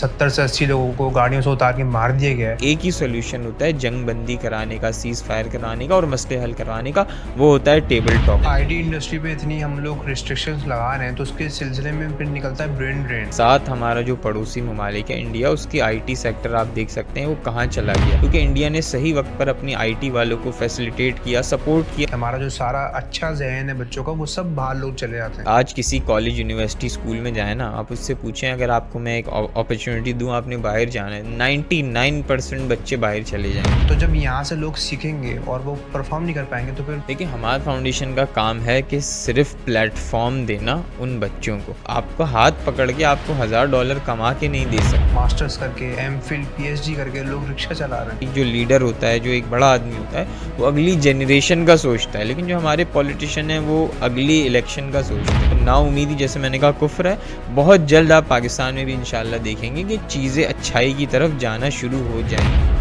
70 से 80 लोगों को गाड़ियों से उतार के मार दिया गया है। एक ही सोल्यूशन होता है जंग बंदी कराने का, सीज़ फायर कराने का और मसले हल करवाने का, वो होता है टेबल टॉक। आईटी इंडस्ट्री पे इतनी हम लोग रिस्ट्रिक्शंस लगा रहे हैं तो उसके सिलसिले में फिर निकलता है ब्रेन ड्रेन। साथ हमारा जो पड़ोसी ममालिक है इंडिया, उसकी आईटी सेक्टर आप देख सकते हैं वो कहाँ चला गया, क्योंकि इंडिया ने सही वक्त पर अपनी आईटी वालों को फैसिलिटेट किया, सपोर्ट किया। हमारा जो सारा अच्छा जहन है बच्चों का वो सब बाहर लोग चले जाते हैं। आज किसी कॉलेज यूनिवर्सिटी स्कूल में जाए ना, आप उससे पूछें अगर आपको मैं एक अपॉर्चुनिटी दूं आपने बाहर जाना है, 99% बच्चे बाहर चले जाएंगे। तो जब यहाँ से लोग सीखेंगे और वो परफॉर्म नहीं कर पाएंगे तो फिर देखिए हमारा फाउंडेशन का काम है कि सिर्फ प्लेटफॉर्म देना उन बच्चों को। आपको हाथ पकड़ के आपको $1000 कमा के नहीं दे सकते। मास्टर्स करके एमफिल पीएचडी करके लोग रिक्शा चला रहे हैं। जो लीडर होता है, जो एक बड़ा आदमी होता है, वो अगली जनरेशन का सोचता है, लेकिन जो हमारे पॉलिटिशियन हैं वो अगली इलेक्शन का सोचते हैं। तो नाउमीदी जैसे मैंने कहा कुफ्र है। बहुत जल्द आप पाकिस्तान में भी इंशाल्लाह देखेंगे कि चीज़ें अच्छाई की तरफ जाना शुरू हो जाएंगी।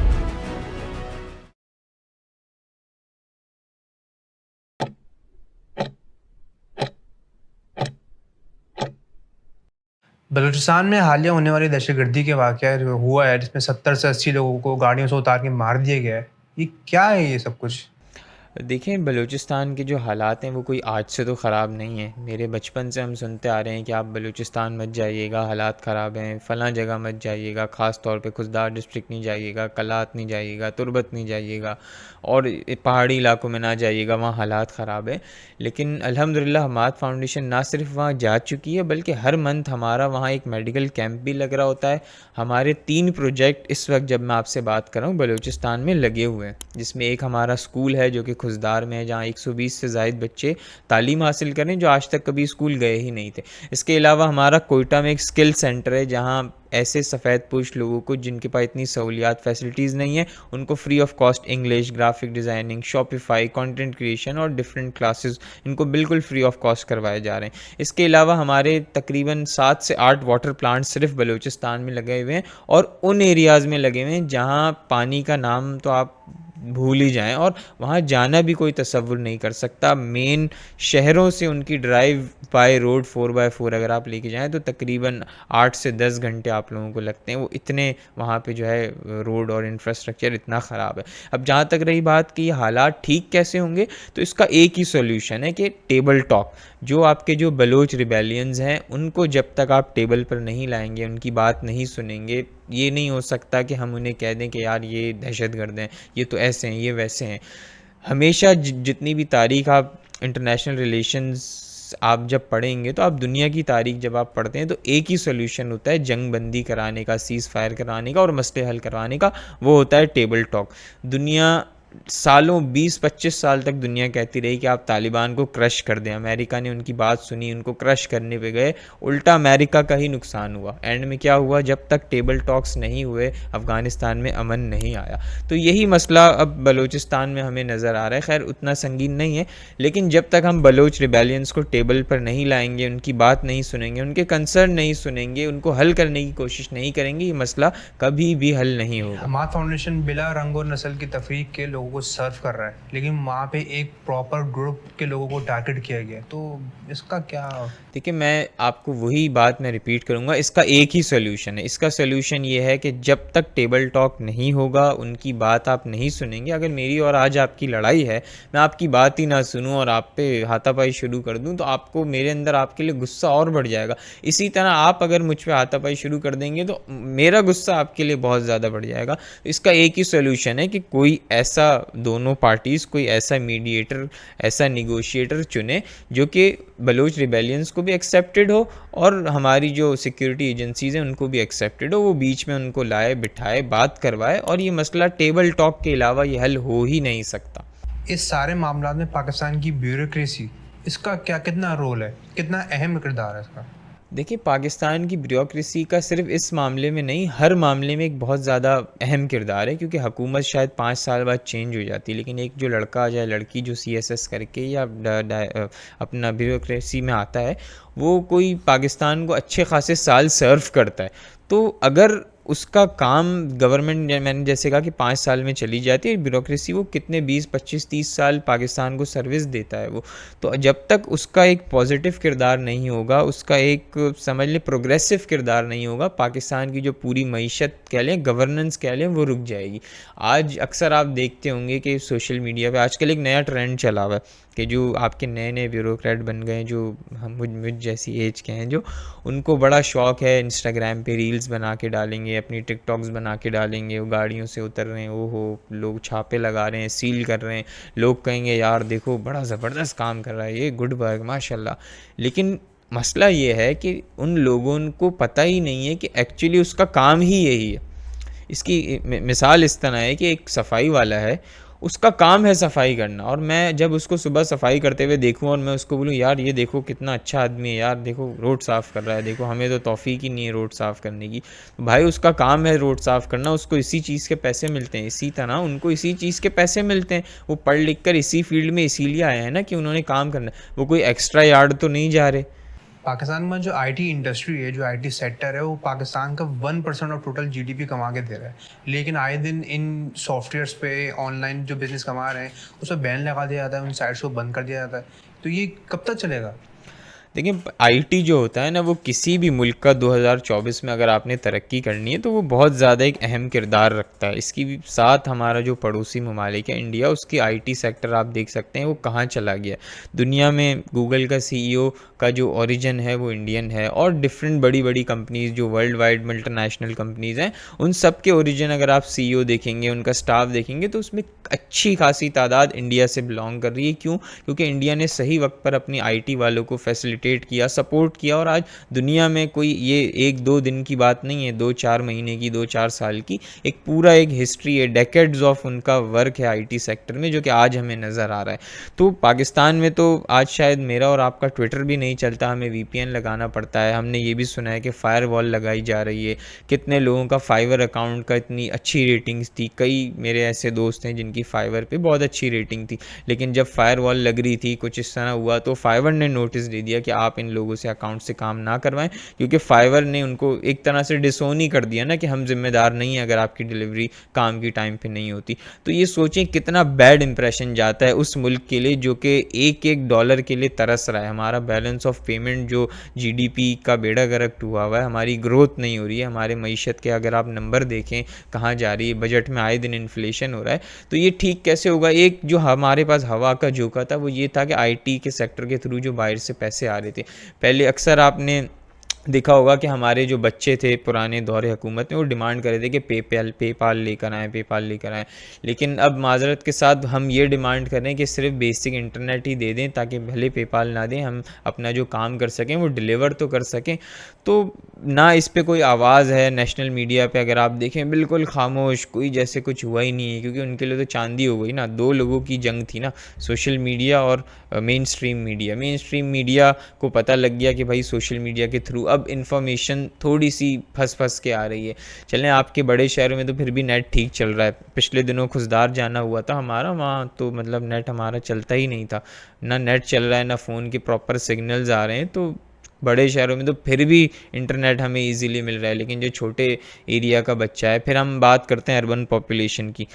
बलूचिस्तान में हालिया होने वाली दहशतगर्दी के वाक़या जो हुआ है जिसमें 70 से 80 लोगों को गाड़ियों से उतार के मार दिया गया है, ये क्या है ये सब कुछ? देखें बलूचिस्तान के जो हालात हैं वो कोई आज से तो ख़राब नहीं है। मेरे बचपन से हम सुनते आ रहे हैं कि आप बलूचिस्तान मत जाइएगा, हालात ख़राब हैं, फ़लाँ जगह मत जाइएगा, ख़ास तौर पे खुजदार डिस्ट्रिक्ट नहीं जाइएगा, कलात नहीं जाइएगा, तुरबत नहीं जाइएगा और पहाड़ी इलाकों में ना जाइएगा, वहाँ हालात ख़राब है। लेकिन अल्हम्दुलिल्लाह हमाद फाउंडेशन ना सिर्फ वहाँ जा चुकी है, बल्कि हर मंथ हमारा वहाँ एक मेडिकल कैंप भी लग रहा होता है। हमारे 3 प्रोजेक्ट इस वक्त जब मैं आपसे बात कर रहा हूँ बलूचिस्तान में लगे हुए हैं, जिसमें एक हमारा स्कूल है जो कि खुजदार में है, जहाँ 120 से ज़ायद बच्चे तालीम हासिल करें जो आज तक कभी स्कूल गए ही नहीं थे। इसके अलावा हमारा कोयटा में एक स्किल सेंटर है, जहाँ ऐसे सफ़ेद पोश लोगों को जिनके पास इतनी सहूलियात फैसिलिटीज़ नहीं है, उनको free of cost English, graphic designing, Shopify, content creation और डिफरेंट क्लासेस इनको बिल्कुल फ्री ऑफ कॉस्ट करवाए जा रहे हैं। इसके अलावा हमारे तकरीबन 7 से 8 वाटर प्लांट सिर्फ बलूचिस्तान में लगे हुए हैं और उन एरियाज़ में लगे हुए हैं जहाँ पानी का नाम तो आप भूल ही जाएं और वहाँ जाना भी कोई तसव्वुर नहीं कर सकता। मेन शहरों से उनकी ड्राइव बाय रोड 4x4 अगर आप लेके जाएं तो तकरीबन 8 से 10 घंटे आप लोगों को लगते हैं। वो इतने वहाँ पे जो है रोड और इंफ्रास्ट्रक्चर इतना ख़राब है। अब जहाँ तक रही बात कि ये हालात ठीक कैसे होंगे, तो इसका एक ही सोल्यूशन है कि टेबल टॉक। जो आपके जो बलोच रिबेलियंस हैं उनको जब तक आप टेबल पर नहीं लाएंगे, उनकी बात नहीं सुनेंगे, ये नहीं हो सकता कि हम उन्हें कह दें कि यार ये दहशतगर्द हैं, ये तो ऐसे हैं, ये वैसे हैं। हमेशा जितनी भी तारीख आप इंटरनेशनल रिलेशंस आप जब पढ़ेंगे, तो आप दुनिया की तारीख जब आप पढ़ते हैं तो एक ही सोल्यूशन होता है जंग बंदी कराने का, सीज़ फायर कराने का और मसले हल करवाने का, वो होता है टेबल टॉक। दुनिया सालों 20-25 साल तक दुनिया कहती रही कि आप तालिबान को क्रश कर दें। अमेरिका ने उनकी बात सुनी, उनको क्रश करने पे गए, उल्टा अमेरिका का ही नुकसान हुआ। एंड में क्या हुआ, जब तक टेबल टॉक्स नहीं हुए अफ़गानिस्तान में अमन नहीं आया। तो यही मसला अब बलूचिस्तान में हमें नज़र आ रहा है। खैर उतना संगीन नहीं है, लेकिन जब तक हम बलोच रिबेलियंस को टेबल पर नहीं लाएंगे, उनकी बात नहीं सुनेंगे, उनके कंसर्न नहीं सुनेंगे, उनको हल करने की कोशिश नहीं करेंगे, ये मसला कभी भी हल नहीं होगा। हमाद फाउंडेशन बिला रंग और नस्ल की तफरीक के लोगों को सर्व कर रहा है, लेकिन वहाँ पे एक प्रॉपर ग्रुप के लोगों को टारगेट किया गया है, तो इसका क्या? देखिए मैं आपको वही बात मैं रिपीट करूँगा, इसका एक ही सोल्यूशन है। इसका सोल्यूशन ये है कि जब तक टेबल टॉक नहीं होगा, उनकी बात आप नहीं सुनेंगे। अगर मेरी और आज आपकी लड़ाई है, मैं आपकी बात ही ना सुनूं और आप पे हाथापाई शुरू कर दूं, तो आपको मेरे अंदर आपके लिए गुस्सा और बढ़ जाएगा। इसी तरह आप अगर मुझ पे हाथापाई शुरू कर देंगे तो मेरा गुस्सा आपके लिए बहुत ज़्यादा बढ़ जाएगा। इसका एक ही सोल्यूशन है कि कोई ऐसा दोनों पार्टीज़, कोई ऐसा मीडिएटर, ऐसा निगोशिएटर चुने जो कि बलोच रिबेलियंस को भी एक्सेप्टेड हो और हमारी जो सिक्योरिटी एजेंसीज़ हैं उनको भी एक्सेप्टेड हो। वो बीच में उनको लाए, बिठाए, बात करवाए और ये मसला टेबल टॉक के अलावा ये हल हो ही नहीं सकता। इस सारे मामला में पाकिस्तान की ब्यूरोक्रेसी, इसका क्या कितना रोल है, कितना अहम किरदार है इसका? देखिए पाकिस्तान की ब्यूरोक्रेसी का सिर्फ इस मामले में नहीं, हर मामले में एक बहुत ज़्यादा अहम किरदार है, क्योंकि हुकूमत शायद 5 साल बाद चेंज हो जाती है, लेकिन एक जो लड़का या लड़की जो CSS करके या अपना ब्यूरोक्रेसी में आता है, वो कोई पाकिस्तान को अच्छे खासे साल सर्व करता है। तो अगर उसका काम गवर्नमेंट, मैंने जैसे कहा कि 5 साल में चली जाती है ब्यूरोक्रेसी, वो कितने 20 25 30 साल पाकिस्तान को सर्विस देता है वो। तो जब तक उसका एक पॉजिटिव किरदार नहीं होगा, उसका एक समझ लें प्रोग्रेसिव किरदार नहीं होगा, पाकिस्तान की जो पूरी मईशत कह लें, गवर्नेंस कह लें, वो रुक जाएगी। आज अक्सर आप देखते होंगे कि सोशल मीडिया पे आजकल एक नया ट्रेंड चला हुआ है कि जो आपके नए नए ब्यूरोक्रेट बन गए, जो हम मुझ जैसी एज के हैं, जो उनको बड़ा शौक़ है इंस्टाग्राम पे रील्स बना के डालेंगे, अपनी टिकटॉक्स बना के डालेंगे, वो गाड़ियों से उतर रहे हैं, ओहो लोग छापे लगा रहे हैं, सील कर रहे हैं, लोग कहेंगे यार देखो बड़ा ज़बरदस्त काम कर रहा है ये, गुड वर्क माशाल्लाह। लेकिन मसला ये है कि उन लोगों को पता ही नहीं है कि एक्चुअली उसका काम ही यही है। इसकी मिसाल इस तरह है कि एक सफाई वाला है, उसका काम है सफाई करना, और मैं जब उसको सुबह सफाई करते हुए देखूं और मैं उसको बोलूं यार ये देखो कितना अच्छा आदमी है यार, देखो रोड साफ़ कर रहा है, देखो हमें तो तौफीक ही नहीं है रोड साफ़ करने की, तो भाई उसका काम है रोड साफ़ करना, उसको इसी चीज़ के पैसे मिलते हैं। इसी तरह उनको इसी चीज़ के पैसे मिलते हैं, वो पढ़ लिख कर इसी फील्ड में इसीलिए आए हैं ना कि उन्होंने काम करना है, वो कोई एक्स्ट्रा यार्ड तो नहीं जा रहे। पाकिस्तान में जो आईटी इंडस्ट्री है, जो आईटी सेक्टर है, वो पाकिस्तान का 1% ऑफ टोटल जीडीपी कमा के दे रहा है। लेकिन आए दिन इन सॉफ्टवेयर्स पे ऑनलाइन जो बिजनेस कमा रहे हैं, उस पर बैन लगा दिया जाता है, उन साइट्स को बंद कर दिया जाता है। तो ये कब तक चलेगा? देखिए आईटी जो होता है ना, वो किसी भी मुल्क का 2024 में अगर आपने तरक्की करनी है तो वो बहुत ज़्यादा एक अहम किरदार रखता है। इसकी भी साथ हमारा जो पड़ोसी ममालिक है इंडिया, उसकी आईटी सेक्टर आप देख सकते हैं वो कहाँ चला गया। दुनिया में गूगल का सीईओ का जो ओरिजिन है वो इंडियन है, और डिफरेंट बड़ी बड़ी कंपनीज़ जो वर्ल्ड वाइड मल्टीनेशनल कंपनीज़ हैं, उन सब के ओरिजिन अगर आप सीईओ देखेंगे, उनका स्टाफ देखेंगे, तो उसमें अच्छी खासी तादाद इंडिया से बिलोंग कर रही है। क्यों? क्योंकि इंडिया ने सही वक्त पर अपनी आईटी वालों को फैसिलिटेट किया, सपोर्ट किया, और आज दुनिया में कोई ये 1-2 दिन की बात नहीं है, 2-4 महीने की, 2-4 साल की, एक पूरा एक हिस्ट्री है, डेकेड्स ऑफ उनका वर्क है आईटी सेक्टर में, जो कि आज हमें नज़र आ रहा है। तो पाकिस्तान में तो आज शायद मेरा और आपका ट्विटर भी नहीं चलता, हमें वीपीएन लगाना पड़ता है। हमने ये भी सुना है कि फायरवॉल लगाई जा रही है। कितने लोगों का फाइवर अकाउंट का इतनी अच्छी रेटिंग्स थी, कई मेरे ऐसे दोस्त हैं जिनकी फाइवर पे बहुत अच्छी रेटिंग थी, लेकिन जब फायरवॉल लग रही थी, कुछ इस तरह हुआ, तो फाइवर ने नोटिस दे दिया कि आप इन लोगों से अकाउंट से काम ना करवाएं, क्योंकि फाइवर ने उनको एक तरह से डिसोन ही कर दिया ना कि हम जिम्मेदार नहीं हैं अगर आपकी डिलीवरी काम की टाइम पे नहीं होती। तो ये सोचें कितना बैड इंप्रेशन जाता है उस मुल्क के लिए जो कि एक एक डॉलर के लिए तरस रहा है। हमारा बैलेंस ऑफ पेमेंट जो जीडीपी का बेड़ा गर्क हुआ हुआ है, हमारी ग्रोथ नहीं हो रही है, हमारे मईशत के अगर आप नंबर देखें कहाँ जा रही है, बजट में आए दिन इन्फ्लेशन हो रहा है, तो ये ठीक कैसे होगा? एक जो हमारे पास हवा का झोंका था वो ये था कि आईटी के सेक्टर के थ्रू जो बाहर से पैसे आ रहे थे। पहले अक्सर आपने देखा होगा कि हमारे जो बच्चे थे पुराने दौरे हुकूमत में, वो डिमांड कर रहे थे कि पेपाल लेकर आएँ, पेपाल लेकर आएँ। लेकिन अब माज़रत के साथ हम ये डिमांड कर रहे हैं कि सिर्फ बेसिक इंटरनेट ही दे दें, ताकि भले पेपाल ना दें, हम अपना जो काम कर सकें वो डिलीवर तो कर सकें। तो ना इस पे कोई आवाज़ है। नेशनल मीडिया पे अगर आप देखें बिल्कुल खामोश, कोई जैसे कुछ हुआ ही नहीं है, क्योंकि उनके लिए तो चांदी हो गई ना। 2 लोगों की जंग थी ना, सोशल मीडिया और main stream media. Main stream media को पता लग गया कि भाई सोशल मीडिया के थ्रू अब इन्फॉर्मेशन थोड़ी सी फंस के आ रही है। चलें आपके बड़े शहरों में तो फिर भी नेट ठीक चल रहा है। पिछले दिनों खुशदार जाना हुआ था हमारा, वहाँ तो मतलब नेट हमारा चलता ही नहीं था, ना नेट चल रहा है, ना फ़ोन के प्रॉपर सिग्नल्स आ रहे हैं। तो बड़े शहरों में तो फिर भी इंटरनेट हमें इजीली मिल रहा है, लेकिन जो छोटे एरिया का बच्चा है, फिर हम बात करते हैं अर्बन पॉपुलेशन की।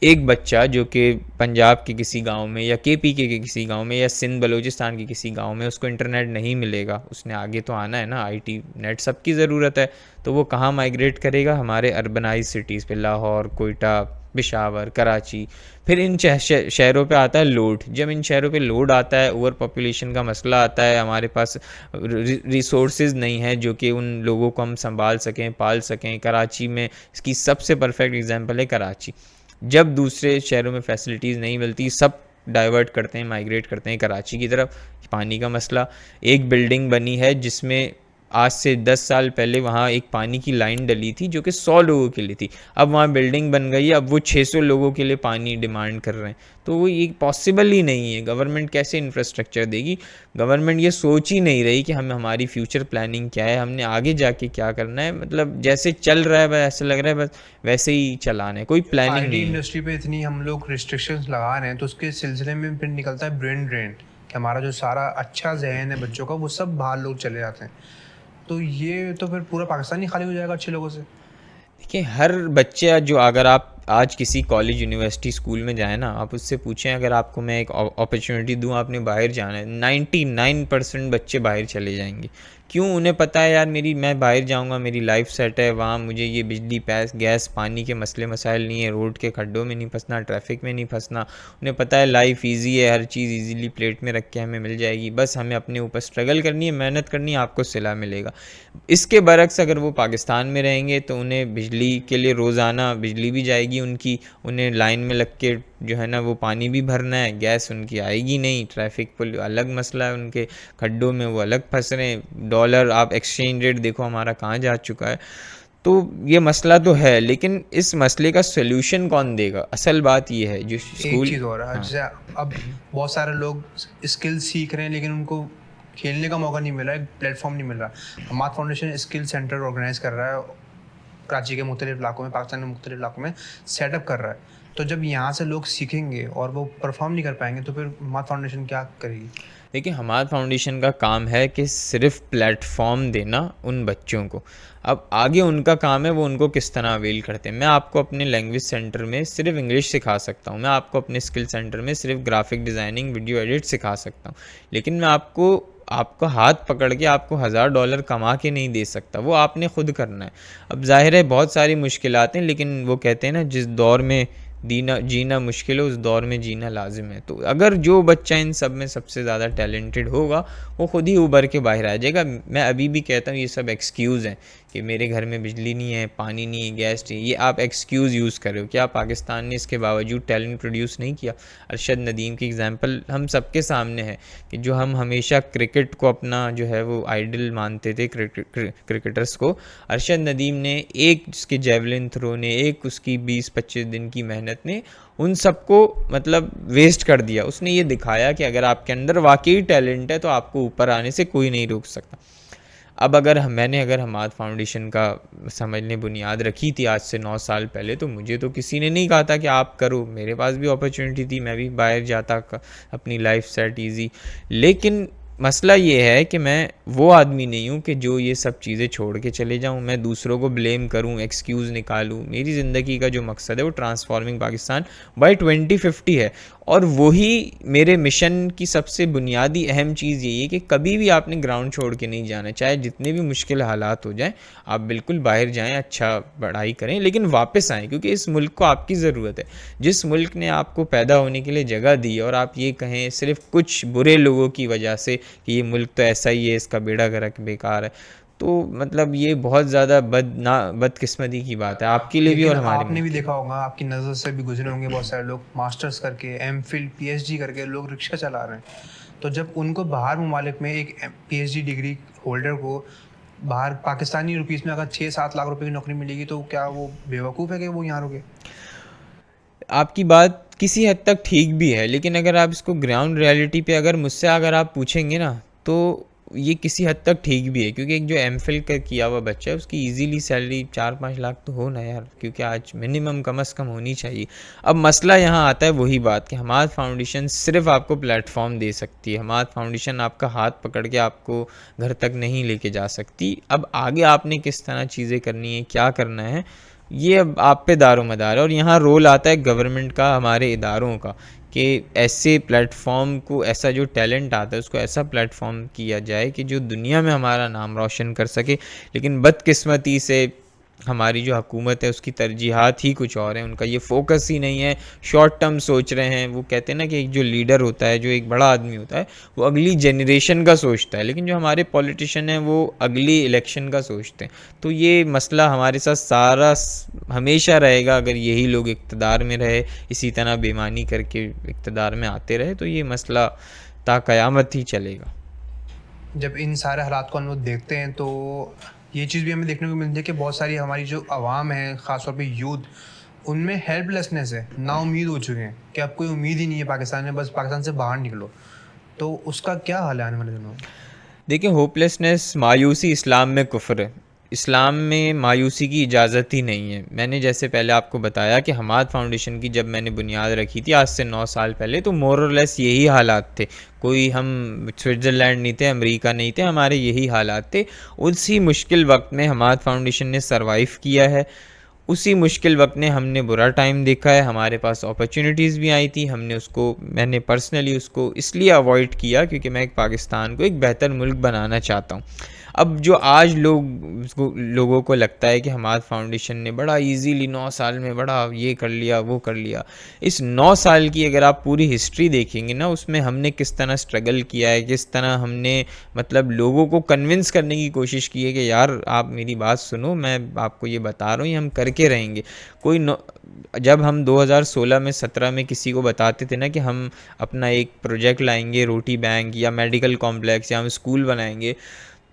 एक बच्चा जो कि पंजाब के किसी गांव में, या केपी के किसी गांव में, या सिंध बलूचिस्तान के किसी गांव में उसको इंटरनेट नहीं मिलेगा, उसने आगे तो आना है ना, आईटी नेट सबकी ज़रूरत है, तो वो कहाँ माइग्रेट करेगा? हमारे अर्बनाइज सिटीज़ पे, लाहौर, कोयटा, पेशावर, कराची। फिर इन शहरों पे आता है लोड। जब इन शहरों पे लोड आता है, ओवर पॉपुलेशन का मसला आता है, हमारे पास रिसोर्सेज नहीं है जो कि उन लोगों को हम संभाल सकें, पाल सकें। कराची में इसकी सबसे परफेक्ट एग्जांपल है कराची। जब दूसरे शहरों में फैसिलिटीज़ नहीं मिलती, सब डाइवर्ट करते हैं, माइग्रेट करते हैं कराची की तरफ। पानी का मसला, एक बिल्डिंग बनी है जिसमें आज से 10 साल पहले वहाँ एक पानी की लाइन डली थी जो कि 100 लोगों के लिए थी। अब वहाँ बिल्डिंग बन गई है, अब वो 600 लोगों के लिए पानी डिमांड कर रहे हैं। तो वो ये पॉसिबल ही नहीं है। गवर्नमेंट कैसे इंफ्रास्ट्रक्चर देगी? गवर्नमेंट ये सोच ही नहीं रही कि हमें हमारी फ्यूचर प्लानिंग क्या है, हमने आगे जाके क्या करना है। मतलब जैसे चल रहा है बस ऐसा लग रहा है बस वैसे ही चलाना है, कोई प्लानिंग आईटी नहीं है। इंडस्ट्री पे इतनी हम लोग रिस्ट्रिक्शंस लगा रहे हैं, तो उसके सिलसिले में फिर निकलता है ब्रेन ड्रेन, कि हमारा जो सारा अच्छा जहन है बच्चों का, वो सब बाहर लोग चले जाते हैं। तो ये तो फिर पूरा पाकिस्तान ही खाली हो जाएगा अच्छे लोगों से। देखिए, हर बच्चे जो अगर आप आज किसी कॉलेज यूनिवर्सिटी स्कूल में जाएँ ना, आप उससे पूछें अगर आपको मैं एक अपॉर्चुनिटी दूँ, आपने बाहर जाना है, 99% बच्चे बाहर चले जाएंगे। क्यों? उन्हें पता है यार मेरी मैं बाहर जाऊंगा, मेरी लाइफ सेट है, वहाँ मुझे ये बिजली पैस गैस पानी के मसले मसाइल नहीं है, रोड के खड्डों में नहीं फंसना, ट्रैफिक में नहीं फंसना। उन्हें पता है लाइफ ईजी है, हर चीज़ ईजीली प्लेट में रख के हमें मिल जाएगी, बस हमें अपने ऊपर स्ट्रगल करनी है, मेहनत करनी है, आपको सिला मिलेगा। इसके बरक्स अगर वो पाकिस्तान में रहेंगे तो उन्हें बिजली के लिए रोज़ाना बिजली भी जाएगी उनकी, उन्हें लाइन में लग के जो है ना वो पानी भी भरना है, गैस उनकी आएगी नहीं, ट्रैफिक पुल अलग मसला है उनके, खड्डों में वो अलग फंस रहे हैं, डॉलर आप एक्सचेंज रेट देखो हमारा कहाँ जा चुका है। तो ये मसला तो है, लेकिन इस मसले का सॉल्यूशन कौन देगा? असल बात ये है जो एक स्कूल। चीज़ और है, हाँ। जैसे अब बहुत सारे लोग स्किल सीख रहे हैं लेकिन उनको खेलने का मौका नहीं मिल रहा है, प्लेटफॉर्म नहीं मिल रहा। Hamad foundation skill centre organise कर रहा है कराची के मुख्तलिफ इलाकों में, पाकिस्तान के मुख्तलिफ इलाकों में सेटअप कर रहा है। तो जब यहाँ से लोग सीखेंगे और वो परफॉर्म नहीं कर पाएंगे तो फिर हमाद फाउंडेशन क्या करेगी? देखिए, हमाद फाउंडेशन का काम है कि सिर्फ प्लेटफॉर्म देना उन बच्चों को। अब आगे उनका काम है वो उनको किस तरह अवेल करते हैं। मैं आपको अपने लैंग्वेज सेंटर में सिर्फ इंग्लिश सिखा सकता हूँ, मैं आपको अपने स्किल सेंटर में सिर्फ ग्राफिक डिज़ाइनिंग वीडियो एडिट सिखा सकता हूँ, लेकिन मैं आपको आपका हाथ पकड़ के आपको $1000 कमा के नहीं दे सकता, वो आपने खुद करना है। अब जाहिर है बहुत सारी मुश्किलात हैं, लेकिन वो कहते हैं ना जिस दौर में जीना मुश्किल है उस दौर में जीना लाजिम है। तो अगर जो बच्चा इन सब में सबसे ज़्यादा टैलेंटेड होगा वो खुद ही उभर के बाहर आ जाएगा। मैं अभी भी कहता हूँ ये सब एक्सक्यूज़ हैं कि मेरे घर में बिजली नहीं है, पानी नहीं है, गैस नहीं है, ये आप एक्सक्यूज़ यूज़ कर रहे हो। क्या पाकिस्तान ने इसके बावजूद टैलेंट प्रोड्यूस नहीं किया? अरशद नदीम की एग्जांपल हम सबके सामने है कि जो हम हमेशा क्रिकेट को अपना जो है वो आइडल मानते थे क्रिकेटर्स को, अरशद नदीम ने एक उसके जेवलिन थ्रो ने, एक उसकी 20-25 दिन की मेहनत ने उन सबको मतलब वेस्ट कर दिया। उसने ये दिखाया कि अगर आपके अंदर वाकई टैलेंट है तो आपको ऊपर आने से कोई नहीं रोक सकता। अब मैंने अगर हमाद फाउंडेशन का समझ लें बुनियाद रखी थी आज से 9 साल पहले, तो मुझे तो किसी ने नहीं कहा था कि आप करो। मेरे पास भी अपॉर्चुनिटी थी, मैं भी बाहर जाता, अपनी लाइफ सेट ईजी। लेकिन मसला ये है कि मैं वो आदमी नहीं हूँ कि जो ये सब चीज़ें छोड़ के चले जाऊँ, मैं दूसरों को ब्लेम करूँ, एक्सक्यूज़ निकालूँ। मेरी ज़िंदगी का जो मकसद है वो ट्रांसफॉर्मिंग पाकिस्तान बाय 2050 है, और वही मेरे मिशन की सबसे बुनियादी अहम चीज़ यही है कि कभी भी आपने ग्राउंड छोड़ के नहीं जाना। चाहे जितने भी मुश्किल हालात हो जाएं, आप बिल्कुल बाहर जाएं, अच्छा पढ़ाई करें, लेकिन वापस आएँ, क्योंकि इस मुल्क को आपकी ज़रूरत है। जिस मुल्क ने आपको पैदा होने के लिए जगह दी और आप ये कहें सिर्फ कुछ बुरे लोगों की वजह से कि ये मुल्क तो ऐसा ही है, इसका बेड़ा गर्क बेकार है, तो मतलब ये बहुत ज़्यादा बदकिस्मती की बात है आपके लिए भी लेकिन और हमारे आपने भी मुल्क के लिए। देखा होगा, आपकी नज़र से भी गुजरे होंगे बहुत सारे लोग मास्टर्स करके, एमफिल, पीएचडी करके लोग रिक्शा चला रहे हैं। तो जब उनको बाहर ममालिक में एक पीएचडी डिग्री होल्डर को बाहर पाकिस्तानी रुपीस में अगर 6-7 लाख रुपए की नौकरी मिलेगी तो क्या वो बेवकूफ़ है कि वो यहाँ रुके? आपकी बात किसी हद तक ठीक भी है, लेकिन अगर आप इसको ग्राउंड रियलिटी पे अगर मुझसे अगर आप पूछेंगे ना, तो ये किसी हद तक ठीक भी है, क्योंकि एक जो एमफिल का किया हुआ बच्चा है उसकी इजीली सैलरी 4-5 लाख तो हो ना यार, क्योंकि आज मिनिमम कम से कम होनी चाहिए। अब मसला यहाँ आता है वही बात कि हमाद फाउंडेशन सिर्फ आपको प्लेटफॉर्म दे सकती है। हमाद फाउंडेशन आपका हाथ पकड़ के आपको घर तक नहीं लेके जा सकती। अब आगे आपने किस तरह चीज़ें करनी है, क्या करना है, ये अब आप पे दारोमदार है। और यहाँ रोल आता है गवर्नमेंट का, हमारे इदारों का, कि ऐसे प्लेटफॉर्म को, ऐसा जो टैलेंट आता है उसको ऐसा प्लेटफॉर्म किया जाए कि जो दुनिया में हमारा नाम रोशन कर सके। लेकिन बदकिस्मती से हमारी जो हुकूमत है उसकी तरजीहात ही कुछ और हैं, उनका ये फोकस ही नहीं है, शॉर्ट टर्म सोच रहे हैं। वो कहते हैं ना कि एक जो लीडर होता है, जो एक बड़ा आदमी होता है, वो अगली जनरेशन का सोचता है, लेकिन जो हमारे पॉलिटिशियन हैं वो अगली इलेक्शन का सोचते हैं। तो ये मसला हमारे साथ हमेशा रहेगा। अगर यही लोग इक़्तिदार में रहे, इसी तरह बेईमानी करके इक़्तिदार में आते रहे, तो ये मसला ता क़यामत ही चलेगा। जब इन सारे हालात को हम लोग देखते हैं तो ये चीज़ भी हमें देखने को मिलती है कि बहुत सारी हमारी जो आवाम है, ख़ासतौर पे यूथ, उनमें हेल्पलेसनेस है, नाउम्मीद हो चुके हैं कि अब कोई उम्मीद ही नहीं है पाकिस्तान में, बस पाकिस्तान से बाहर निकलो। तो उसका क्या हाल है आने वाले दिनों में? देखिए, होपलेसनेस, मायूसी इस्लाम में कुफ्र है। इस्लाम में मायूसी की इजाज़त ही नहीं है। मैंने जैसे पहले आपको बताया कि हमाद फाउंडेशन की जब मैंने बुनियाद रखी थी आज से 9 साल पहले, तो मोर और लेस यही हालात थे। कोई हम स्विट्ज़रलैंड नहीं थे, अमेरिका नहीं थे, हमारे यही हालात थे। उसी मुश्किल वक्त में हमाद फाउंडेशन ने सरवाइव किया है। उसी मुश्किल वक्त ने हमने बुरा टाइम देखा है, हमारे पास अपॉर्चुनिटीज़ भी आई थी, मैंने पर्सनली उसको इसलिए अवॉइड किया क्योंकि मैं एक पाकिस्तान को एक बेहतर मुल्क बनाना चाहता हूँ। अब जो आज लोगों को लगता है कि हमाद फाउंडेशन ने बड़ा इजीली 9 साल में बड़ा ये कर लिया वो कर लिया, इस 9 साल की अगर आप पूरी हिस्ट्री देखेंगे ना, उसमें हमने किस तरह स्ट्रगल किया है, किस तरह हमने मतलब लोगों को कन्विंस करने की कोशिश की है कि यार आप मेरी बात सुनो, मैं आपको ये बता रहा हूँ, ये हम करके रहेंगे। जब हम 2016 में 17 में किसी को बताते थे ना कि हम अपना एक प्रोजेक्ट लाएंगे, रोटी बैंक या मेडिकल कॉम्प्लेक्स या हम स्कूल बनाएंगे,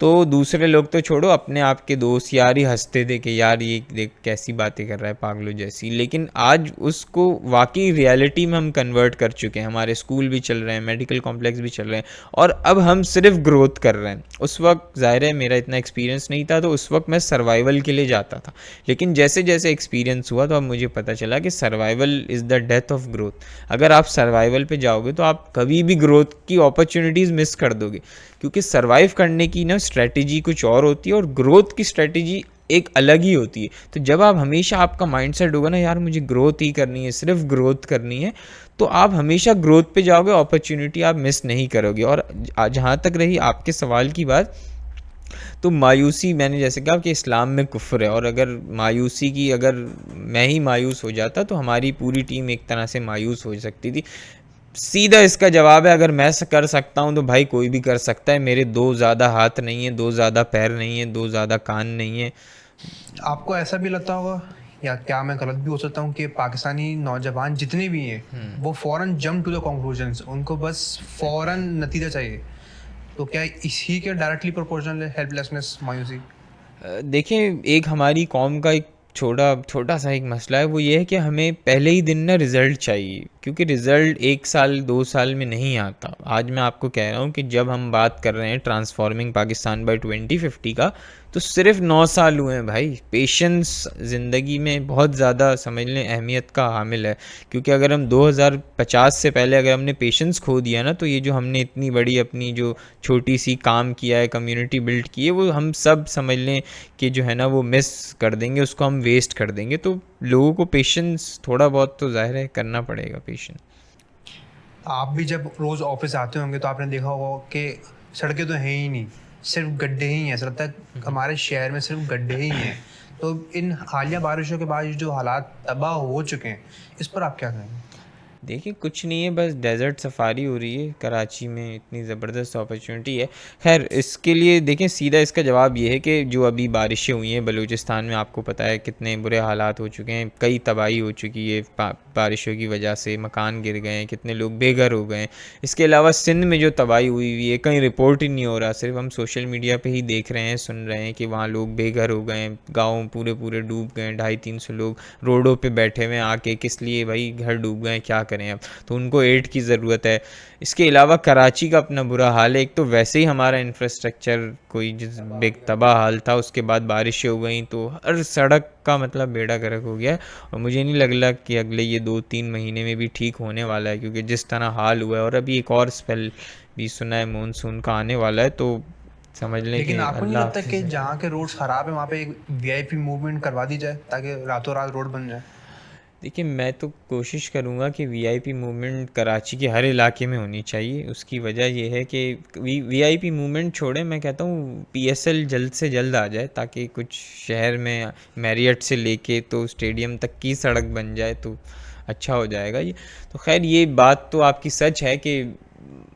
तो दूसरे लोग तो छोड़ो, अपने आप के दोस्त यार ही हंसते थे कि यार ये देख कैसी बातें कर रहा है पागलों जैसी। लेकिन आज उसको वाकई रियलिटी में हम कन्वर्ट कर चुके हैं, हमारे स्कूल भी चल रहे हैं, मेडिकल कॉम्प्लेक्स भी चल रहे हैं, और अब हम सिर्फ ग्रोथ कर रहे हैं। उस वक्त ज़ाहिर है मेरा इतना एक्सपीरियंस नहीं था, तो उस वक्त मैं सर्वाइवल के लिए जाता था, लेकिन जैसे जैसे एक्सपीरियंस हुआ तो अब मुझे पता चला कि survival is the death of growth. अगर आप सर्वाइवल पे जाओगे तो आप कभी भी ग्रोथ की अपॉर्चुनिटीज़ मिस कर दोगे, क्योंकि सर्वाइव करने की ना स्ट्रेटजी कुछ और होती है और ग्रोथ की स्ट्रेटजी एक अलग ही होती है। तो जब आप हमेशा आपका माइंडसेट होगा ना यार मुझे ग्रोथ ही करनी है, सिर्फ ग्रोथ करनी है, तो आप हमेशा ग्रोथ पे जाओगे, अपॉर्चुनिटी आप मिस नहीं करोगे। और जहाँ तक रही आपके सवाल की बात, तो मायूसी, मैंने जैसे कहा कि इस्लाम में कुफ्र है, और अगर मैं ही मायूस हो जाता तो हमारी पूरी टीम एक तरह से मायूस हो सकती थी। सीधा इसका जवाब है, अगर मैं कर सकता हूँ तो भाई कोई भी कर सकता है। मेरे दो ज़्यादा हाथ नहीं है, दो ज़्यादा पैर नहीं है, दो ज़्यादा कान नहीं है। आपको ऐसा भी लगता होगा, या क्या मैं गलत भी हो सकता हूँ, कि पाकिस्तानी नौजवान जितने भी हैं वो फ़ौरन जंप टू द कंक्लूजन्स, उनको बस फ़ौरन नतीजा चाहिए, तो क्या इसी के डायरेक्टली प्रोपोर्शनल है हेल्पलेसनेस, मायूसी? देखें, एक हमारी कौम का एक छोटा सा एक मसला है, वो ये है कि हमें पहले ही दिन ना रिज़ल्ट चाहिए, क्योंकि रिज़ल्ट 1 साल 2 साल में नहीं आता। आज मैं आपको कह रहा हूँ कि जब हम बात कर रहे हैं ट्रांसफॉर्मिंग पाकिस्तान बाय 2050 का, तो सिर्फ 9 साल हुए हैं भाई। पेशेंस ज़िंदगी में बहुत ज़्यादा समझ लें अहमियत का हामिल है, क्योंकि अगर हम 2050 से पहले अगर हमने पेशेंस खो दिया ना, तो ये जो हमने इतनी बड़ी अपनी जो छोटी सी काम किया है, कम्युनिटी बिल्ड की है, वो हम सब समझ लें कि जो है ना वो मिस कर देंगे, उसको हम वेस्ट कर देंगे। तो लोगों को पेशेंस थोड़ा बहुत तो ज़ाहिर है करना पड़ेगा पेशेंस। आप भी जब रोज़ ऑफिस आते होंगे तो आपने देखा होगा कि सड़कें तो हैं ही नहीं, सिर्फ गड्ढे ही हैं। ऐसा लगता है हमारे शहर में सिर्फ गड्ढे ही हैं। तो इन हालिया बारिशों के बाद जो हालात तबाह हो चुके हैं, इस पर आप क्या कहेंगे? देखिए कुछ नहीं है, बस डेज़र्ट सफारी हो रही है कराची में, इतनी ज़बरदस्त अपॉर्चुनिटी है। खैर इसके लिए देखें, सीधा इसका जवाब ये है कि जो अभी बारिशें हुई हैं बलूचिस्तान में, आपको पता है कितने बुरे हालात हो चुके हैं, कई तबाही हो चुकी है बारिशों की वजह से, मकान गिर गए हैं, कितने लोग बेघर हो गए हैं। इसके अलावा सिंध में जो तबाही हुई है कहीं रिपोर्ट ही नहीं हो रहा, सिर्फ हम सोशल मीडिया पे ही देख रहे हैं, सुन रहे हैं कि वहाँ लोग बेघर हो गए हैं, गाँव पूरे पूरे डूब गए हैं, 250-300 लोग रोडों पे बैठे हुए हैं आके, किस लिए भाई, घर डूब गए हैं, क्या करें अब, तो उनको एड की ज़रूरत है। इसके अलावा कराची का अपना बुरा हाल है, एक तो वैसे ही हमारा इंफ्रास्ट्रक्चर कोई जिस बेग तबाह हाल था, उसके बाद बारिशें हो गई तो हर सड़क का मतलब बेड़ा गर्क हो गया है। और मुझे नहीं लग रहा कि अगले ये 2-3 महीने में भी ठीक होने वाला है, क्योंकि जिस तरह हाल हुआ है, और अभी एक और स्पेल भी सुना है मानसून का आने वाला है, तो समझ लें कि लेकिन आपको नहीं अल्लाह लगता हाफिज़ कि है। जहाँ के रोड्स ख़राब हैं वहाँ पे एक वीआईपी मूवमेंट करवा दी जाए, ताकि रातों रात रोड बन जाए? देखिए मैं तो कोशिश करूँगा कि वीआईपी मूवमेंट कराची के हर इलाके में होनी चाहिए। उसकी वजह ये है कि वीआईपी मूवमेंट छोड़ें, मैं कहता हूँ पीएसएल जल्द से जल्द आ जाए, ताकि कुछ शहर में मैरियट से लेके तो स्टेडियम तक की सड़क बन जाए तो अच्छा हो जाएगा ये। तो खैर ये बात तो आपकी सच है कि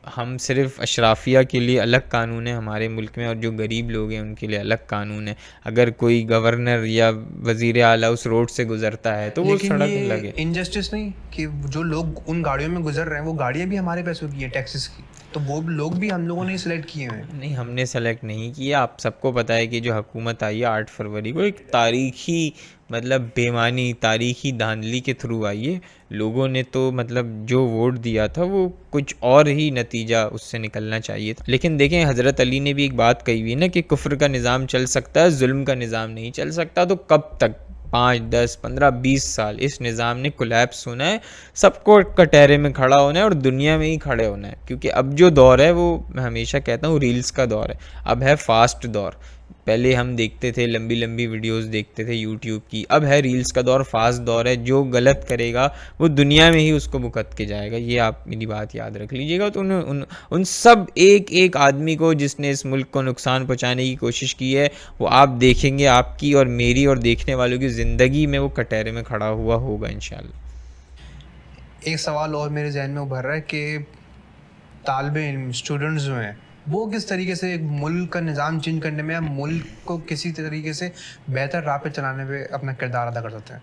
हम सिर्फ अशराफिया के लिए अलग कानून है हमारे मुल्क में, और जो गरीब लोग हैं उनके लिए अलग कानून है। अगर कोई गवर्नर या वज़ीर आला उस रोड से गुज़रता है तो वो लेकिन सड़क ये लगे। इनजस्टिस नहीं कि जो लोग उन गाड़ियों में गुजर रहे हैं, वो गाड़ियाँ भी हमारे पैसों की हैं, टैक्सेस की, तो वो लोग भी हम लोगों ने सिलेक्ट किए हुए हैं। नहीं, हमने सेलेक्ट नहीं किया। आप सबको पता है कि जो हुकूमत आई है 8 फरवरी को, एक तारीखी मतलब बेमानी, तारीखी धांधली के थ्रू आई है। लोगों ने तो मतलब जो वोट दिया था वो कुछ और ही नतीजा उससे निकलना चाहिए था। लेकिन देखें, हज़रत अली ने भी एक बात कही हुई है ना कि कुफ्र का निज़ाम चल सकता है, जुल्म का निज़ाम नहीं चल सकता। तो कब तक, 5, 10, 15, 20 साल इस निज़ाम ने कोलैप्स होना है, सबको कटहरे में खड़ा होना है और दुनिया में ही खड़े होना है। क्योंकि अब जो दौर है वो, मैं हमेशा कहता हूँ, रील्स का दौर है, अब है फास्ट दौर। पहले हम देखते थे लंबी लंबी वीडियोस देखते थे यूट्यूब की, अब है रील्स का दौर, फास्ट दौर है। जो गलत करेगा वो दुनिया में ही उसको भुगत के जाएगा, ये आप मेरी बात याद रख लीजिएगा। तो उन सब एक एक आदमी को जिसने इस मुल्क को नुकसान पहुंचाने की कोशिश की है, वो आप देखेंगे आपकी और मेरी और देखने वालों की ज़िंदगी में वो कटहरे में खड़ा हुआ होगा इंशाल्लाह। एक सवाल और मेरे जहन में उभर रहा है कि तालिबे इल्म स्टूडेंट्स जो हैं वो किस तरीके से एक मुल्क का निज़ाम चेंज करने में या मुल्क को किसी तरीके से बेहतर राह पे चलाने पे अपना किरदार अदा कर सकते हैं।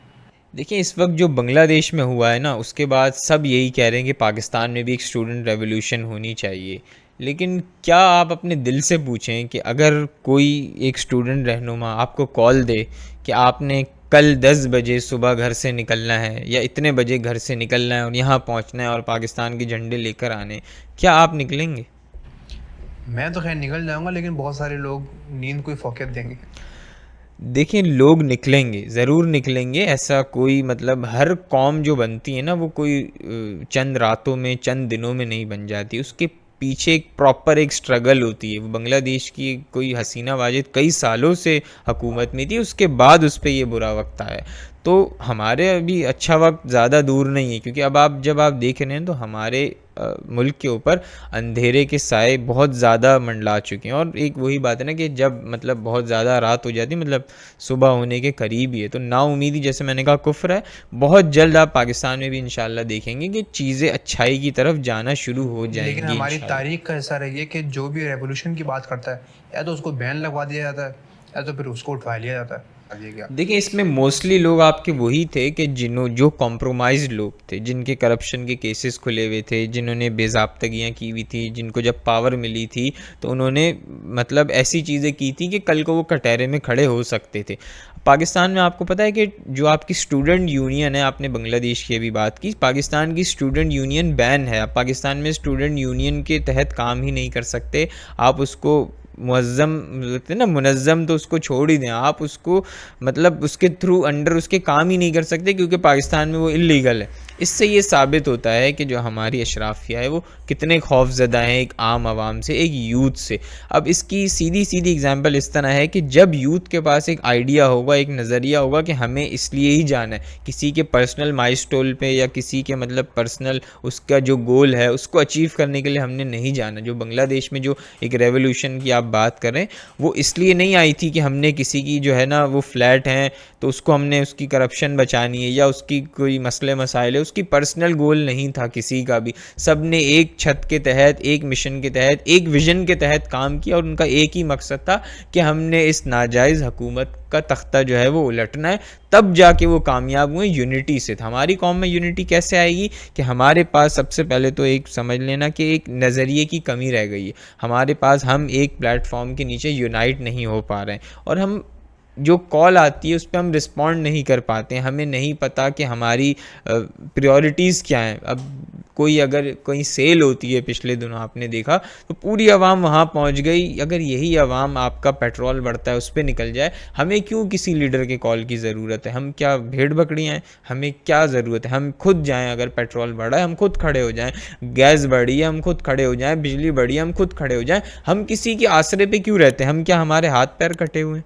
देखिए, इस वक्त जो बांग्लादेश में हुआ है ना, उसके बाद सब यही कह रहे हैं कि पाकिस्तान में भी एक स्टूडेंट रेवोल्यूशन होनी चाहिए। लेकिन क्या आप अपने दिल से पूछें कि अगर कोई एक स्टूडेंट रहनुमा आपको कॉल दे कि आपने कल 10 बजे सुबह घर से निकलना है या इतने बजे घर से निकलना है और यहाँ पहुँचना है और पाकिस्तान के झंडे लेकर आने, क्या आप निकलेंगे? मैं तो खैर निकल जाऊंगा, लेकिन बहुत सारे लोग नींद को ही फोकत देंगे। देखिए, लोग निकलेंगे, ज़रूर निकलेंगे। ऐसा कोई मतलब हर कौम जो बनती है ना, वो कोई चंद रातों में, चंद दिनों में नहीं बन जाती। उसके पीछे एक प्रॉपर एक स्ट्रगल होती है। वो बांग्लादेश की कोई हसीना वाजिद कई सालों से हुकूमत में थी, उसके बाद उस पर ये बुरा वक्त आया है। तो हमारे अभी अच्छा वक्त ज़्यादा दूर नहीं है, क्योंकि अब आप जब आप देख रहे हैं तो हमारे मुल्क के ऊपर अंधेरे के साए बहुत ज़्यादा मंडला चुके हैं। और एक वही बात है ना कि जब मतलब बहुत ज़्यादा रात हो जाती है, मतलब सुबह होने के करीब ही है, तो नाउमीदी, जैसे मैंने कहा, कुफ्र है। बहुत जल्द आप पाकिस्तान में भी इंशाल्लाह देखेंगे कि चीज़ें अच्छाई की तरफ जाना शुरू हो लेकिन जाएंगी हमारी इंशाल्लाह। तारीख का हिस्सा रही है कि जो भी रेवोल्यूशन की बात करता है या तो उसको बैन लगवा दिया जाता है या तो फिर उसको उठवा लिया जाता है। ये क्या देखिए, इसमें मोस्टली लोग आपके वही थे कि जो कॉम्प्रोमाइज़ लोग थे, जिनके करप्शन के केसेस खुले हुए थे, जिन्होंने बेज़ाब्तगियाँ की हुई थी, जिनको जब पावर मिली थी तो उन्होंने मतलब ऐसी चीज़ें की थी कि कल को वो कटहरे में खड़े हो सकते थे। पाकिस्तान में आपको पता है कि जो आपकी स्टूडेंट यूनियन है, आपने बांग्लादेश की अभी बात की, पाकिस्तान की स्टूडेंट यूनियन बैन है। आप पाकिस्तान में स्टूडेंट यूनियन के तहत काम ही नहीं कर सकते। आप उसको मुअज़्ज़म बोलते हैं ना, मुनज़्ज़म, तो उसको छोड़ ही दें। आप उसको मतलब उसके थ्रू अंडर उसके काम ही नहीं कर सकते, क्योंकि पाकिस्तान में वो इल्लीगल है। इससे ये साबित होता है कि जो हमारी अशराफिया है वो कितने खौफज़दा हैं एक आम आवाम से, एक यूथ से। अब इसकी सीधी सीधी एग्जांपल इस तरह है कि जब यूथ के पास एक आइडिया होगा, एक नज़रिया होगा कि हमें इसलिए ही जाना है, किसी के पर्सनल माइलस्टोन पे या किसी के मतलब पर्सनल उसका जो गोल है उसको अचीव करने के लिए हमने नहीं जाना। जो बांग्लादेश में जो एक रेवोल्यूशन की आप बात करें, वो इसलिए नहीं आई थी कि हमने किसी की जो है ना वो फ्लैट हैं तो उसको हमने उसकी करप्शन बचानी है या उसकी कोई मसले मसाइल है। उसकी पर्सनल गोल नहीं था किसी का भी। सब ने एक छत के तहत, एक मिशन के तहत, एक विज़न के तहत काम किया और उनका एक ही मकसद था कि हमने इस नाजायज़ हुकूमत का तख्ता जो है वो उलटना है। तब जाके वो कामयाब हुए, यूनिटी से था। हमारी कौम में यूनिटी कैसे आएगी कि हमारे पास सबसे पहले तो एक समझ लेना कि एक नज़रिए की कमी रह गई है हमारे पास। हम एक प्लेटफॉर्म के नीचे यूनाइट नहीं हो पा रहे हैं और हम जो कॉल आती है उस पर हम रिस्पॉन्ड नहीं कर पाते हैं। हमें नहीं पता कि हमारी प्रायोरिटीज़ क्या हैं। अब कोई अगर कोई सेल होती है, पिछले दिनों आपने देखा, तो पूरी आवाम वहाँ पहुँच गई। अगर यही आवाम आपका पेट्रोल बढ़ता है उस पर निकल जाए, हमें क्यों किसी लीडर के कॉल की ज़रूरत है? हम क्या भेड़ बकरियाँ हैं? हमें क्या ज़रूरत है? हम खुद जाएँ। अगर पेट्रोल बढ़ा है हम खुद खड़े हो जाएँ, गैस बढ़ी है हम खुद खड़े हो जाएँ, बिजली बढ़ी है हम खुद खड़े हो जाएँ। हम किसी के आसरे पे क्यों रहते हैं? हम क्या हमारे हाथ पैर कटे हुए हैं?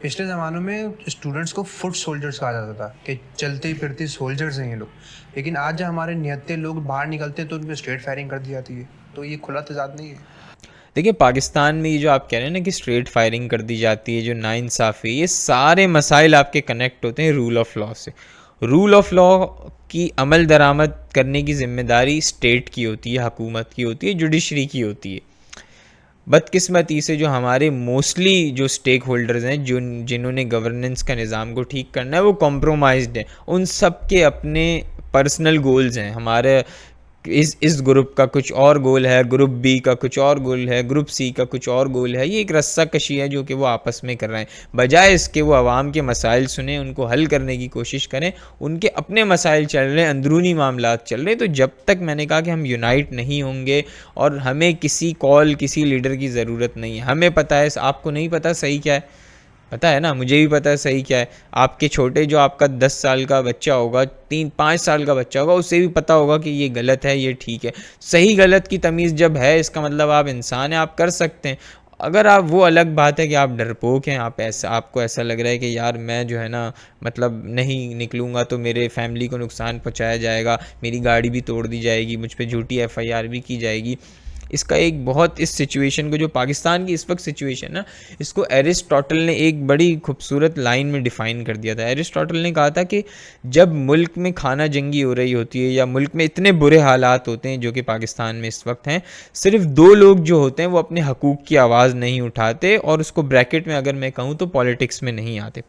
पिछले ज़मानों में स्टूडेंट्स को फुट सोल्जर्स कहा जाता था कि चलते फिरते सोल्जर्स हैं ये लोग। लेकिन आज जब हमारे निहत्ते लोग बाहर निकलते हैं तो उन पर स्ट्रेट फायरिंग कर दी जाती है। तो ये खुला तजाद नहीं है। देखिए, पाकिस्तान में ये जो आप कह रहे हैं ना कि स्ट्रेट फायरिंग कर दी जाती है, जो नाइंसाफ़ी, ये सारे मसाइल आपके कनेक्ट होते हैं रूल ऑफ लॉ से। रूल ऑफ लॉ की अमल दरामद करने की ज़िम्मेदारी स्टेट की होती है, हुकूमत की होती है, जुडिशरी की होती है। बदकिस्मती से जो हमारे मोस्टली जो स्टेक होल्डर्स हैं, जो जिन्होंने गवर्नेंस का निज़ाम को ठीक करना है, वो कॉम्प्रोमाइज्ड हैं। उन सब के अपने पर्सनल गोल्स हैं। हमारे इस ग्रुप का कुछ और गोल है, ग्रुप बी का कुछ और गोल है, ग्रुप सी का कुछ और गोल है। ये एक रस्सा कशी है जो कि वो आपस में कर रहे हैं। बजाय इसके वो आवाम के मसाइल सुने, उनको हल करने की कोशिश करें। उनके अपने मसाइल चल रहे हैं, अंदरूनी मामलात चल रहे हैं। तो जब तक मैंने कहा कि हम यूनाइट नहीं होंगे और हमें किसी कॉल, किसी लीडर की ज़रूरत नहीं है। हमें पता है, आपको नहीं पता सही क्या है, पता है ना, मुझे भी पता है सही क्या है। आपके छोटे जो आपका 10 साल का बच्चा होगा, 3-5 साल का बच्चा होगा, उसे भी पता होगा कि ये गलत है, ये ठीक है। सही गलत की तमीज़ जब है, इसका मतलब आप इंसान हैं, आप कर सकते हैं। अगर आप वो अलग बात है कि आप डरपोक हैं, आपको ऐसा लग रहा है कि यार मैं जो है ना मतलब नहीं निकलूँगा तो मेरे फैमिली को नुकसान पहुंचाया जाएगा, मेरी गाड़ी भी तोड़ दी जाएगी, मुझ पे झूठी एफआईआर भी की जाएगी। इसका एक बहुत इस सिचुएशन को, जो पाकिस्तान की इस वक्त सिचुएशन ना, इसको एरिस्टोटल ने एक बड़ी खूबसूरत लाइन में डिफ़ाइन कर दिया था। एरिस्टोटल ने कहा था कि जब मुल्क में खाना जंगी हो रही होती है या मुल्क में इतने बुरे हालात होते हैं जो कि पाकिस्तान में इस वक्त हैं, सिर्फ दो लोग जो होते हैं वो अपने हकूक़ की आवाज़ नहीं उठाते, और उसको ब्रैकेट में अगर मैं कहूँ तो पॉलिटिक्स में नहीं आते।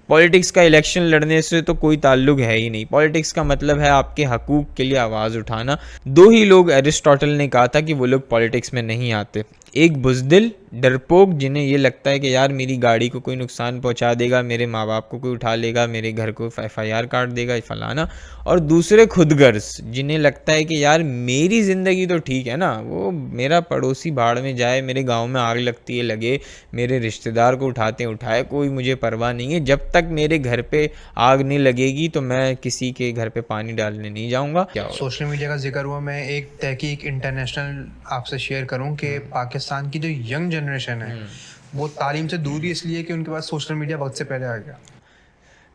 पॉलिटिक्स का इलेक्शन लड़ने से तो कोई ताल्लुक है ही नहीं। पॉलिटिक्स का मतलब है आपके हकूक़ के लिए आवाज़ उठाना। दो ही लोग एरिस्टोटल ने कहा था कि वो लोग पॉलिटिक्स में नहीं आते, एक बुज़दिल डरपोक जिन्हें ये लगता है कि यार मेरी गाड़ी को कोई नुकसान पहुंचा देगा, मेरे माँ बाप को कोई उठा लेगा, मेरे घर को एफआईआर काट देगा फलाना, और दूसरे खुदगर्ज जिन्हें लगता है कि यार मेरी ज़िंदगी तो ठीक है ना, वो मेरा पड़ोसी भाड़ में जाए, मेरे गांव में आग लगती है लगे, मेरे रिश्तेदार को उठाते उठाए, कोई मुझे परवाह नहीं है, जब तक मेरे घर पे आग नहीं लगेगी तो मैं किसी के घर पे पानी डालने नहीं जाऊँगा। क्या होगा? सोशल मीडिया का जिक्र हुआ, मैं एक तहकीक इंटरनेशनल आपसे शेयर करूं कि पाकिस्तान की जो यंग जनरेशन है वो तालीम से दूर ही इसलिए कि उनके पास सोशल मीडिया वक्त से पहले आ गया।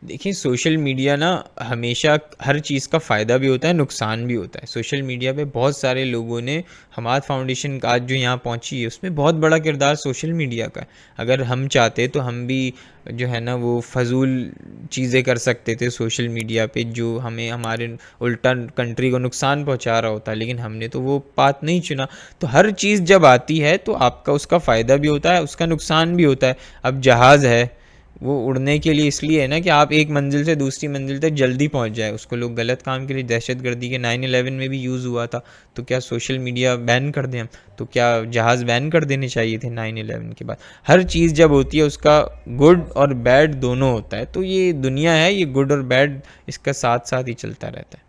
देखिए, सोशल मीडिया ना हमेशा हर चीज़ का फ़ायदा भी होता है, नुकसान भी होता है। सोशल मीडिया पे बहुत सारे लोगों ने, हमाद फाउंडेशन का आज जो यहाँ पहुँची है उसमें बहुत बड़ा किरदार सोशल मीडिया का है। अगर हम चाहते तो हम भी जो है ना वो फ़ज़ूल चीज़ें कर सकते थे सोशल मीडिया पे, जो हमें हमारे उल्टा कंट्री को नुकसान पहुँचा रहा होता, लेकिन हमने तो वो पाथ नहीं चुना। तो हर चीज़ जब आती है तो आपका उसका फ़ायदा भी होता है, उसका नुकसान भी होता है। अब जहाज़ है, वो उड़ने के लिए इसलिए है ना कि आप एक मंजिल से दूसरी मंजिल तक जल्दी पहुंच जाए। उसको लोग गलत काम के लिए, दहशतगर्दी के 9/11 में भी यूज़ हुआ था। तो क्या सोशल मीडिया बैन कर दें हम? तो क्या जहाज़ बैन कर देने चाहिए थे 9/11 के बाद? हर चीज़ जब होती है उसका गुड और बैड दोनों होता है। तो ये दुनिया है, ये गुड और बैड इसका साथ साथ ही चलता रहता है।